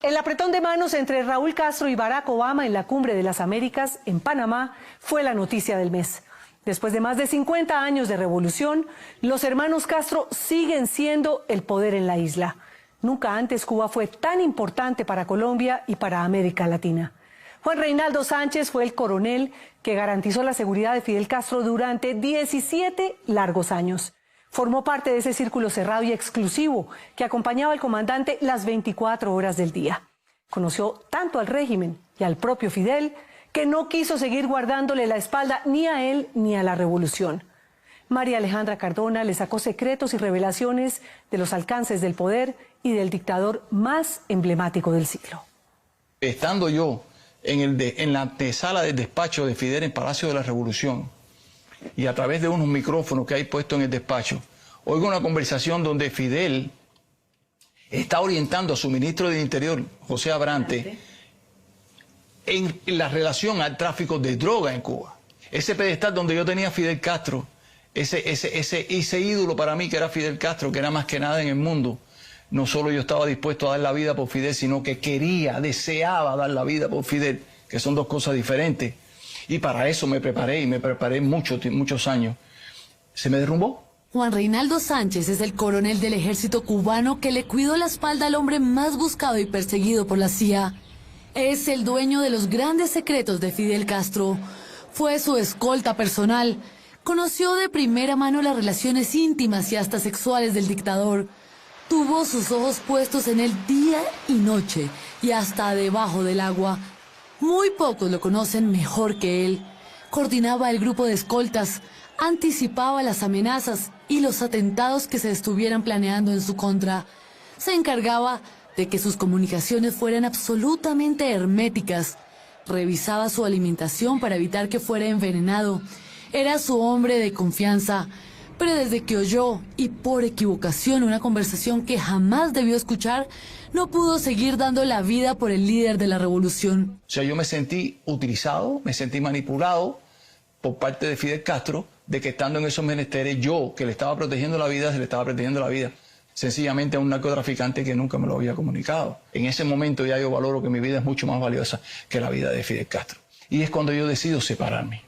El apretón de manos entre Raúl Castro y Barack Obama en la Cumbre de las Américas, en Panamá, fue la noticia del mes. Después de más de 50 años de revolución, los hermanos Castro siguen siendo el poder en la isla. Nunca antes Cuba fue tan importante para Colombia y para América Latina. Juan Reinaldo Sánchez fue el coronel que garantizó la seguridad de Fidel Castro durante 17 largos años. Formó parte de ese círculo cerrado y exclusivo que acompañaba al comandante las 24 horas del día. Conoció tanto al régimen y al propio Fidel que no quiso seguir guardándole la espalda ni a él ni a la revolución. María Alejandra Cardona le sacó secretos y revelaciones de los alcances del poder y del dictador más emblemático del siglo. Estando yo en la antesala del despacho de Fidel en Palacio de la Revolución, y a través de unos micrófonos que hay puestos en el despacho, oigo una conversación donde Fidel está orientando a su ministro del Interior, José Abrante, en la relación al tráfico de droga en Cuba. Ese pedestal donde yo tenía a Fidel Castro, ese ídolo para mí que era Fidel Castro, que era más que nada en el mundo, no solo yo estaba dispuesto a dar la vida por Fidel, sino que deseaba dar la vida por Fidel, que son dos cosas diferentes. Y para eso me preparé, y me preparé muchos años. ¿Se me derrumbó? Juan Reinaldo Sánchez es el coronel del ejército cubano que le cuidó la espalda al hombre más buscado y perseguido por la CIA. Es el dueño de los grandes secretos de Fidel Castro. Fue su escolta personal. Conoció de primera mano las relaciones íntimas y hasta sexuales del dictador. Tuvo sus ojos puestos en él día y noche y hasta debajo del agua. Muy pocos lo conocen mejor que él. Coordinaba el grupo de escoltas, anticipaba las amenazas y los atentados que se estuvieran planeando en su contra. Se encargaba de que sus comunicaciones fueran absolutamente herméticas. Revisaba su alimentación para evitar que fuera envenenado. Era su hombre de confianza. Pero desde que oyó, y por equivocación, una conversación que jamás debió escuchar, no pudo seguir dando la vida por el líder de la revolución. O sea, yo me sentí utilizado, me sentí manipulado por parte de Fidel Castro, de que estando en esos menesteres, yo, que le estaba protegiendo la vida, se le estaba protegiendo la vida sencillamente a un narcotraficante que nunca me lo había comunicado. En ese momento ya yo valoro que mi vida es mucho más valiosa que la vida de Fidel Castro. Y es cuando yo decido separarme.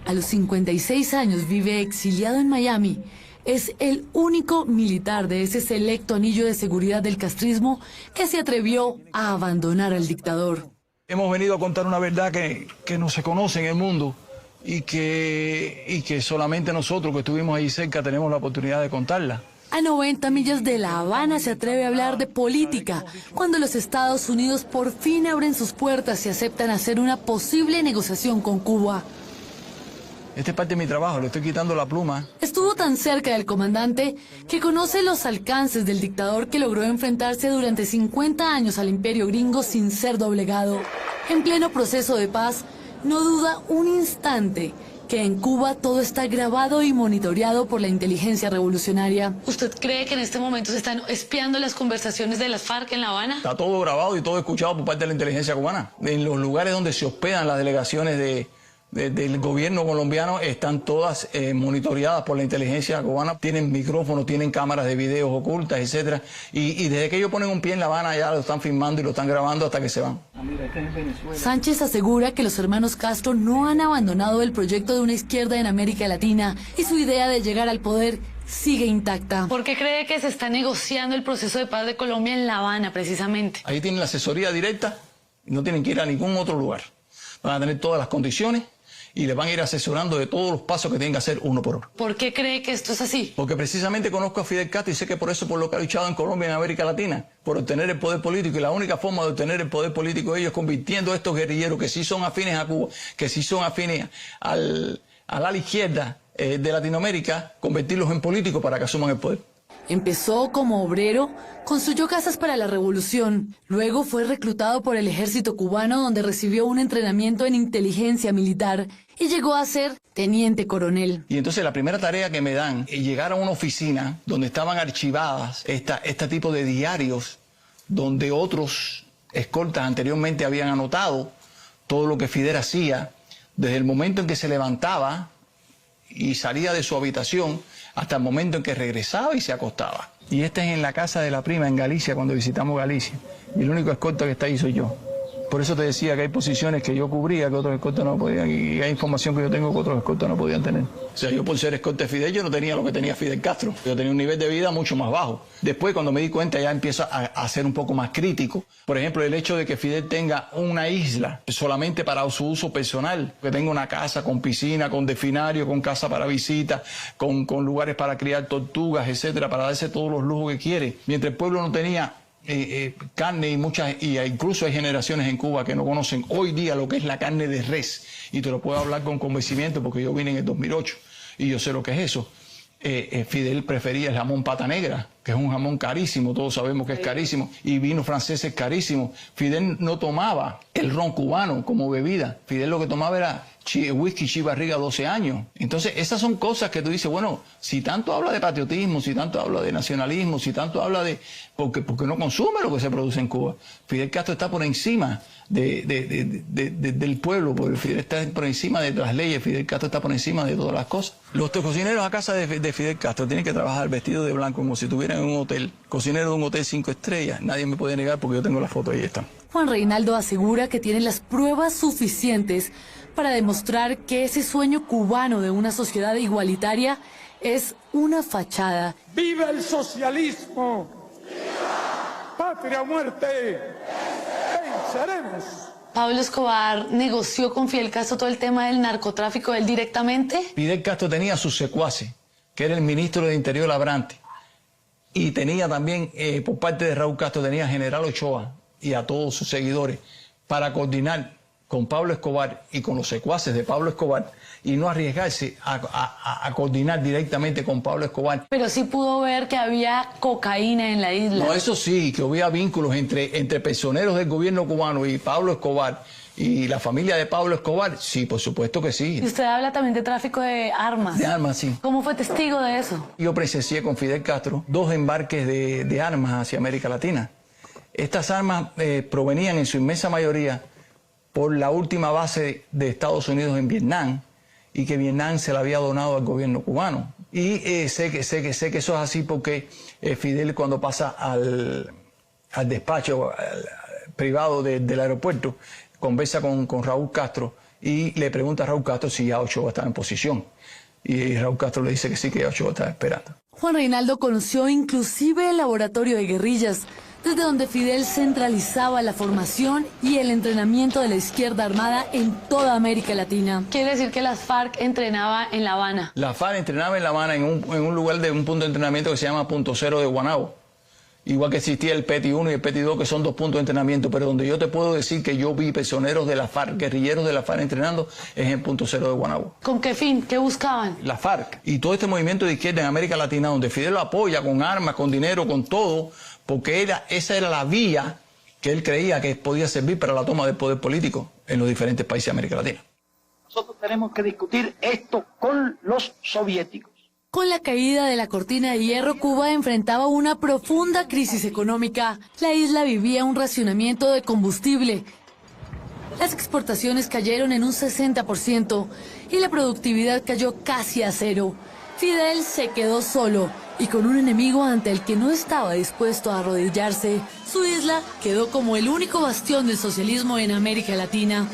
A los 56 años vive exiliado en Miami. Es el único militar de ese selecto anillo de seguridad del castrismo que se atrevió a abandonar al dictador. Hemos venido a contar una verdad que no se conoce en el mundo y que solamente nosotros que estuvimos ahí cerca tenemos la oportunidad de contarla. A 90 millas de La Habana se atreve a hablar de política, cuando los Estados Unidos por fin abren sus puertas y aceptan hacer una posible negociación con Cuba. Esta es parte de mi trabajo, le estoy quitando la pluma. Estuvo tan cerca del comandante que conoce los alcances del dictador que logró enfrentarse durante 50 años al imperio gringo sin ser doblegado. En pleno proceso de paz, no duda un instante que en Cuba todo está grabado y monitoreado por la inteligencia revolucionaria. ¿Usted cree que en este momento se están espiando las conversaciones de las FARC en La Habana? Está todo grabado y todo escuchado por parte de la inteligencia cubana. En los lugares donde se hospedan las delegaciones del gobierno colombiano están todas monitoreadas por la inteligencia cubana. Tienen micrófonos, tienen cámaras de videos ocultas, etcétera. Y desde que ellos ponen un pie en La Habana ya lo están filmando y lo están grabando hasta que se van. Sánchez asegura que los hermanos Castro no han abandonado el proyecto de una izquierda en América Latina y su idea de llegar al poder sigue intacta. ¿Por qué cree que se está negociando el proceso de paz de Colombia en La Habana, precisamente? Ahí tienen la asesoría directa y no tienen que ir a ningún otro lugar. Van a tener todas las condiciones y les van a ir asesorando de todos los pasos que tienen que hacer uno por uno. ¿Por qué cree que esto es así? Porque precisamente conozco a Fidel Castro y sé que por lo que ha luchado en Colombia y en América Latina, por obtener el poder político. Y la única forma de obtener el poder político de ellos es convirtiendo a estos guerrilleros que sí son afines a Cuba, que sí son afines al ala izquierda de Latinoamérica, convertirlos en políticos para que asuman el poder. Empezó como obrero, construyó casas para la revolución. Luego fue reclutado por el ejército cubano, donde recibió un entrenamiento en inteligencia militar y llegó a ser teniente coronel. Y entonces la primera tarea que me dan es llegar a una oficina donde estaban archivadas este tipo de diarios, donde otros escoltas anteriormente habían anotado todo lo que Fidel hacía, desde el momento en que se levantaba y salía de su habitación hasta el momento en que regresaba y se acostaba. Y esta es en la casa de la prima en Galicia, cuando visitamos Galicia. Y el único escolta que está ahí soy yo. Por eso te decía que hay posiciones que yo cubría que otros escoltas no podían, y hay información que yo tengo que otros escoltas no podían tener. O sea, yo por ser escolta de Fidel, yo no tenía lo que tenía Fidel Castro. Yo tenía un nivel de vida mucho más bajo. Después, cuando me di cuenta, ya empiezo a ser un poco más crítico. Por ejemplo, el hecho de que Fidel tenga una isla solamente para su uso personal, que tenga una casa con piscina, con delfinario, con casa para visitas, con lugares para criar tortugas, etcétera, para darse todos los lujos que quiere. Mientras el pueblo no tenía carne y incluso hay generaciones en Cuba que no conocen hoy día lo que es la carne de res, y te lo puedo hablar con convencimiento porque yo vine en el 2008 y yo sé lo que es eso. Fidel prefería el jamón pata negra, que es un jamón carísimo, todos sabemos que es carísimo, y vino francés es carísimo. Fidel no tomaba el ron cubano como bebida, Fidel lo que tomaba era whisky Chivarriga 12 años. Entonces esas son cosas que tú dices, bueno, si tanto habla de patriotismo, si tanto habla de nacionalismo, si tanto habla de... porque no consume lo que se produce en Cuba. Fidel Castro está por encima del pueblo, porque Fidel está por encima de las leyes, Fidel Castro está por encima de todas las cosas. Los cocineros a casa de Fidel Castro tienen que trabajar vestidos de blanco como si estuvieran en un hotel, cocinero de un hotel 5 estrellas, nadie me puede negar porque yo tengo la foto, ahí están. Juan Reinaldo asegura que tiene las pruebas suficientes para demostrar que ese sueño cubano de una sociedad igualitaria es una fachada. ¡Viva el socialismo! ¡Viva! ¡Patria o muerte! ¡Venceremos! Pablo Escobar negoció con Fidel Castro todo el tema del narcotráfico, él directamente. Fidel Castro tenía a sus secuaces, que era el ministro de Interior Abrante, y tenía también, por parte de Raúl Castro, tenía a General Ochoa y a todos sus seguidores para coordinar con Pablo Escobar y con los secuaces de Pablo Escobar y no arriesgarse a coordinar directamente con Pablo Escobar. Pero sí pudo ver que había cocaína en la isla. No, eso sí, que había vínculos entre personeros del gobierno cubano y Pablo Escobar y la familia de Pablo Escobar, sí, por supuesto que sí. Y usted habla también de tráfico de armas. De armas, sí. ¿Cómo fue testigo de eso? Yo presencié con Fidel Castro 2 embarques de armas hacia América Latina. Estas armas provenían en su inmensa mayoría por la última base de Estados Unidos en Vietnam, y que Vietnam se la había donado al gobierno cubano. Y sé que eso es así porque Fidel, cuando pasa al despacho privado del aeropuerto, conversa con Raúl Castro y le pregunta a Raúl Castro si ya Ochoa estaba en posición. Y Raúl Castro le dice que sí, que ya Ochoa estaba esperando. Juan Reinaldo conoció inclusive el laboratorio de guerrillas, desde donde Fidel centralizaba la formación y el entrenamiento de la izquierda armada en toda América Latina. Quiere decir que las FARC entrenaba en La Habana. La FARC entrenaba en La Habana en un lugar de un punto de entrenamiento que se llama Punto Cero de Guanabo. Igual que existía el PETI 1 y el PETI 2, que son 2 puntos de entrenamiento, pero donde yo te puedo decir que yo vi prisioneros de la FARC, guerrilleros de la FARC entrenando, es en Punto Cero de Guanabo. ¿Con qué fin? ¿Qué buscaban? La FARC y todo este movimiento de izquierda en América Latina, donde Fidel lo apoya con armas, con dinero, con todo, porque esa era la vía que él creía que podía servir para la toma del poder político en los diferentes países de América Latina. Nosotros tenemos que discutir esto con los soviéticos. Con la caída de la cortina de hierro, Cuba enfrentaba una profunda crisis económica. La isla vivía un racionamiento de combustible. Las exportaciones cayeron en un 60% y la productividad cayó casi a cero. Fidel se quedó solo y con un enemigo ante el que no estaba dispuesto a arrodillarse. Su isla quedó como el único bastión del socialismo en América Latina.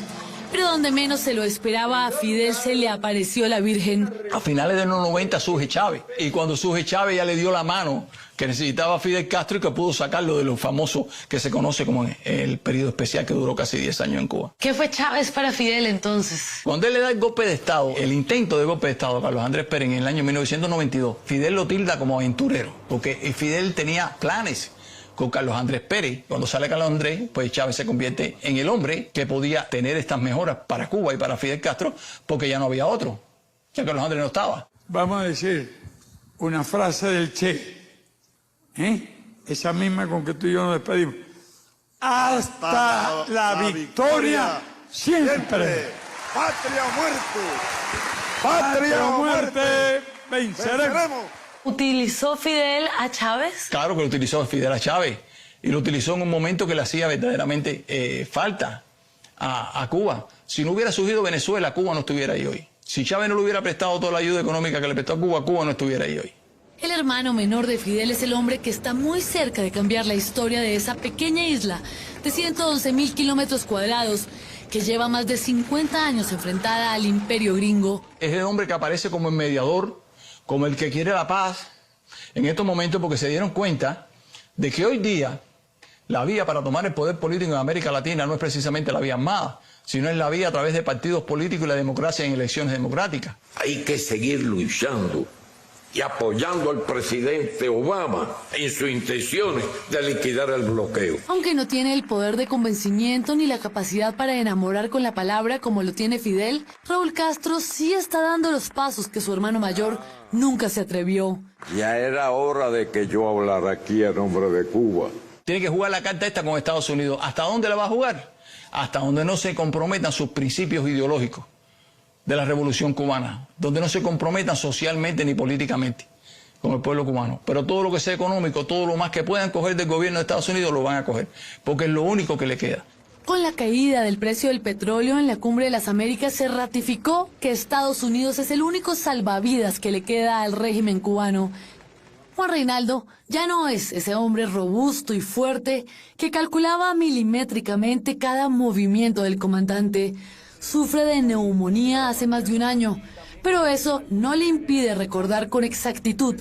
Pero donde menos se lo esperaba, a Fidel se le apareció la Virgen. A finales de los 90 surge Chávez, y cuando surge Chávez ya le dio la mano que necesitaba Fidel Castro y que pudo sacarlo de lo famoso que se conoce como el periodo especial que duró casi 10 años en Cuba. ¿Qué fue Chávez para Fidel entonces? Cuando él le da el golpe de Estado, el intento de golpe de Estado a Carlos Andrés Pérez en el año 1992, Fidel lo tilda como aventurero, porque Fidel tenía planes con Carlos Andrés Pérez. Cuando sale Carlos Andrés, pues Chávez se convierte en el hombre que podía tener estas mejoras para Cuba y para Fidel Castro, porque ya no había otro. Ya Carlos Andrés no estaba. Vamos a decir una frase del Che, esa misma con que tú y yo nos despedimos. Hasta la victoria siempre. ¡Patria o muerte! ¡Patria o muerte! ¡Venceremos! ¿Utilizó Fidel a Chávez? Claro que lo utilizó Fidel a Chávez, y lo utilizó en un momento que le hacía verdaderamente falta a Cuba. Si no hubiera surgido Venezuela, Cuba no estuviera ahí hoy. Si Chávez no le hubiera prestado toda la ayuda económica que le prestó a Cuba, Cuba no estuviera ahí hoy. El hermano menor de Fidel es el hombre que está muy cerca de cambiar la historia de esa pequeña isla de 111.000 kilómetros cuadrados que lleva más de 50 años enfrentada al imperio gringo. Es el hombre que aparece como el mediador, como el que quiere la paz en estos momentos, porque se dieron cuenta de que hoy día la vía para tomar el poder político en América Latina no es precisamente la vía armada, sino es la vía a través de partidos políticos y la democracia en elecciones democráticas. Hay que seguir luchando y apoyando al presidente Obama en sus intenciones de liquidar el bloqueo. Aunque no tiene el poder de convencimiento ni la capacidad para enamorar con la palabra como lo tiene Fidel, Raúl Castro sí está dando los pasos que su hermano mayor nunca se atrevió. Ya era hora de que yo hablara aquí a nombre de Cuba. Tiene que jugar la carta esta con Estados Unidos. ¿Hasta dónde la va a jugar? Hasta donde no se comprometan sus principios ideológicos de la Revolución Cubana, donde no se comprometan socialmente ni políticamente con el pueblo cubano. Pero todo lo que sea económico, todo lo más que puedan coger del gobierno de Estados Unidos lo van a coger, porque es lo único que le queda. Con la caída del precio del petróleo en la Cumbre de las Américas se ratificó que Estados Unidos es el único salvavidas que le queda al régimen cubano. Juan Reinaldo ya no es ese hombre robusto y fuerte que calculaba milimétricamente cada movimiento del comandante. Sufre de neumonía hace más de un año, pero eso no le impide recordar con exactitud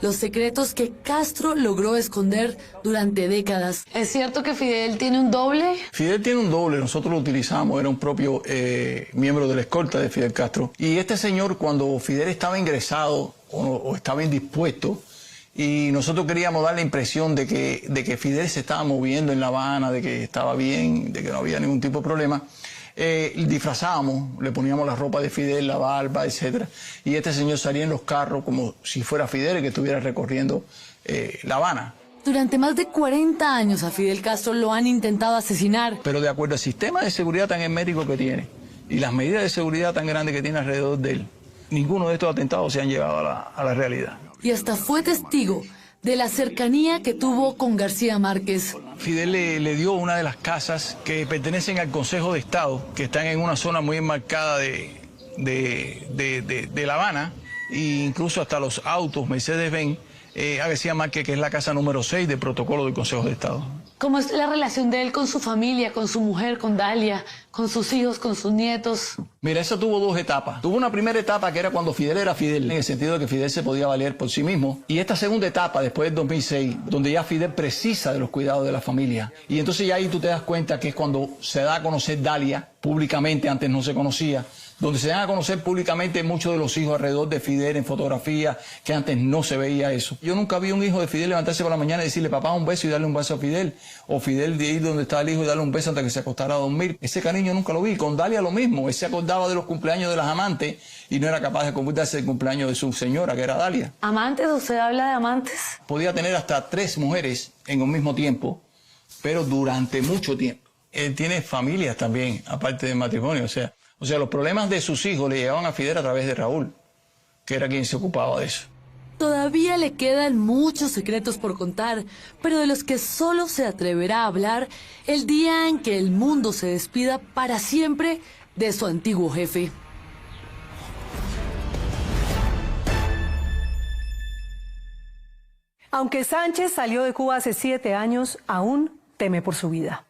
los secretos que Castro logró esconder durante décadas. ¿Es cierto que Fidel tiene un doble? Fidel tiene un doble, nosotros lo utilizamos, era un propio miembro de la escolta de Fidel Castro. Y este señor, cuando Fidel estaba ingresado o estaba indispuesto, y nosotros queríamos dar la impresión de que Fidel se estaba moviendo en La Habana, de que estaba bien, de que no había ningún tipo de problema, disfrazábamos, le poníamos la ropa de Fidel, la barba, etcétera, y este señor salía en los carros como si fuera Fidel el que estuviera recorriendo La Habana. Durante más de 40 años a Fidel Castro lo han intentado asesinar. Pero de acuerdo al sistema de seguridad tan hermético que tiene y las medidas de seguridad tan grandes que tiene alrededor de él, ninguno de estos atentados se han llevado a la realidad. Y hasta fue testigo de la cercanía que tuvo con García Márquez. Fidel le dio una de las casas que pertenecen al Consejo de Estado, que están en una zona muy enmarcada de La Habana, e incluso hasta los autos Mercedes-Benz, a García Márquez, que es la casa número 6 del protocolo del Consejo de Estado. ¿Cómo es la relación de él con su familia, con su mujer, con Dalia, con sus hijos, con sus nietos? Mira, esa tuvo dos etapas. Tuvo una primera etapa que era cuando Fidel era Fidel, en el sentido de que Fidel se podía valer por sí mismo. Y esta segunda etapa, después del 2006, donde ya Fidel precisa de los cuidados de la familia. Y entonces ya ahí tú te das cuenta que es cuando se da a conocer Dalia públicamente, antes no se conocía, donde se dan a conocer públicamente muchos de los hijos alrededor de Fidel en fotografía, que antes no se veía eso. Yo nunca vi un hijo de Fidel levantarse por la mañana y decirle papá un beso y darle un beso a Fidel, o Fidel de ir donde estaba el hijo y darle un beso antes de que se acostara a dormir. Ese cariño nunca lo vi. Con Dalia lo mismo, él se acordaba de los cumpleaños de las amantes y no era capaz de acordarse del cumpleaños de su señora, que era Dalia. ¿Amantes? ¿Usted habla de amantes? Podía tener hasta 3 mujeres en un mismo tiempo, pero durante mucho tiempo. Él tiene familias también, aparte del matrimonio, o sea, los problemas de sus hijos le llegaban a Fidel a través de Raúl, que era quien se ocupaba de eso. Todavía le quedan muchos secretos por contar, pero de los que solo se atreverá a hablar el día en que el mundo se despida para siempre de su antiguo jefe. Aunque Sánchez salió de Cuba hace 7 años, aún teme por su vida.